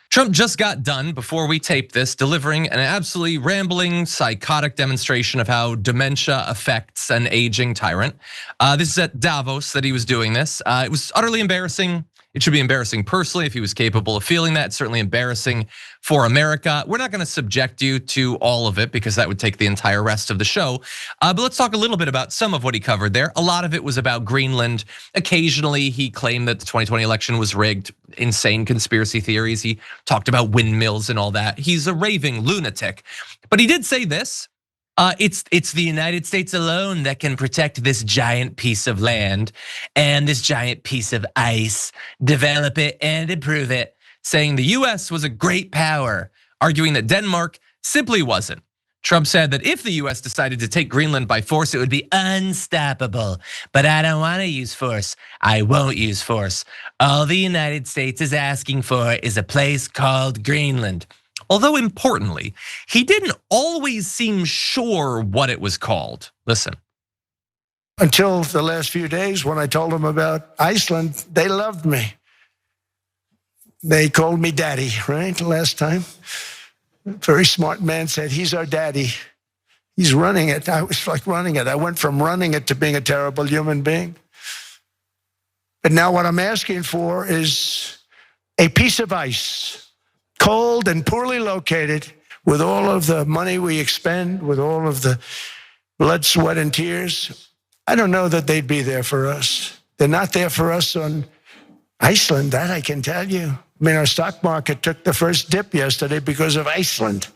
Trump just got done, before we taped this, delivering an absolutely rambling, psychotic demonstration of how dementia affects an aging tyrant. This is at Davos that he was doing this. It was utterly embarrassing. It should be embarrassing personally if he was capable of feeling that. It's certainly embarrassing for America. We're not gonna subject you to all of it because that would take the entire rest of the show. But let's talk a little bit about some of what he covered there. A lot of it was about Greenland. Occasionally he claimed that the 2020 election was rigged, insane conspiracy theories. He talked about windmills and all that. He's a raving lunatic. But he did say this. It's the United States alone that can protect this giant piece of land and this giant piece of ice, develop it and improve it, saying the US was a great power, arguing that Denmark simply wasn't. Trump said that if the US decided to take Greenland by force, it would be unstoppable. But I don't want to use force. I won't use force. All the United States is asking for is a place called Greenland. Although importantly, he didn't always seem sure what it was called. Listen. Until the last few days when I told them about Iceland, they loved me. They called me daddy, right, last time. A very smart man said, he's our daddy. He's running it. I was like running it. I went from running it to being a terrible human being. But now what I'm asking for is a piece of ice, cold and poorly located, with all of the money we expend, with all of the blood, sweat, and tears. I don't know that they'd be there for us. They're not there for us on Iceland, that I can tell you. I mean, our stock market took the first dip yesterday because of Iceland.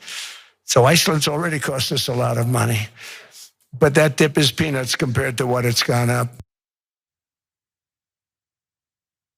So Iceland's already cost us a lot of money. But that dip is peanuts compared to what it's gone up.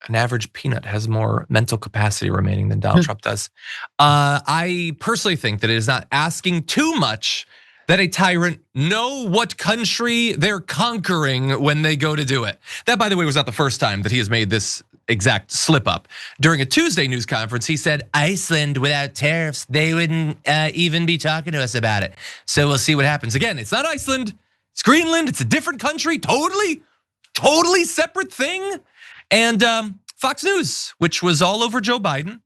An average peanut has more mental capacity remaining than Donald Trump does. I personally think that it is not asking too much that a tyrant know what country they're conquering when they go to do it. That, by the way, was not the first time that he has made this exact slip up. During a Tuesday news conference, he said, Iceland without tariffs, they wouldn't even be talking to us about it. So we'll see what happens. Again, it's not Iceland, it's Greenland, it's a different country, totally separate thing. And Fox News, which was all over Joe Biden,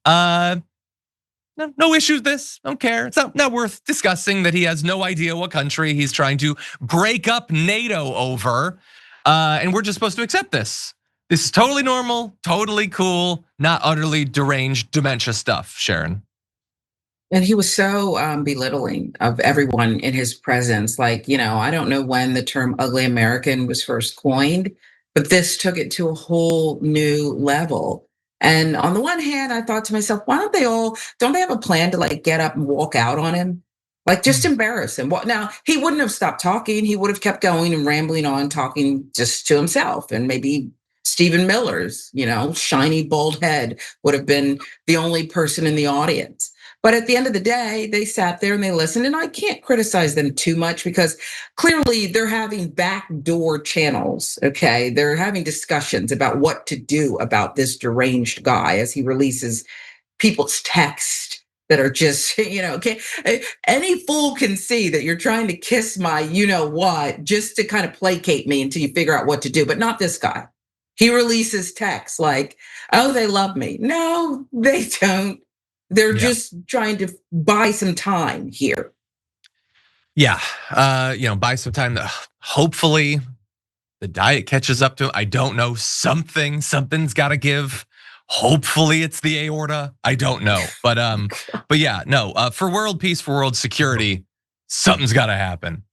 no issue with this, don't care. It's not worth discussing that he has no idea what country he's trying to break up NATO over. And we're just supposed to accept this. This is totally normal, totally cool, not utterly deranged dementia stuff, Sharon. And he was so belittling of everyone in his presence. Like, I don't know when the term ugly American was first coined, but this took it to a whole new level. And on the one hand, I thought to myself, why don't they have a plan to like get up and walk out on him? Like just embarrass him. Well, now he wouldn't have stopped talking. He would have kept going and rambling on, talking just to himself. And maybe Stephen Miller's, shiny bald head would have been the only person in the audience. But at the end of the day, they sat there and they listened, and I can't criticize them too much because clearly they're having backdoor channels, okay? They're having discussions about what to do about this deranged guy as he releases people's texts that are just, any fool can see that you're trying to kiss my you-know-what just to kind of placate me until you figure out what to do, but not this guy. He releases texts like, oh, they love me. No, they don't. They're just trying to buy some time here. Yeah, buy some time. Hopefully the diet catches up to him. I don't know, something's gotta give. Hopefully it's the aorta, I don't know. But yeah, no, for world peace, for world security, something's gotta happen.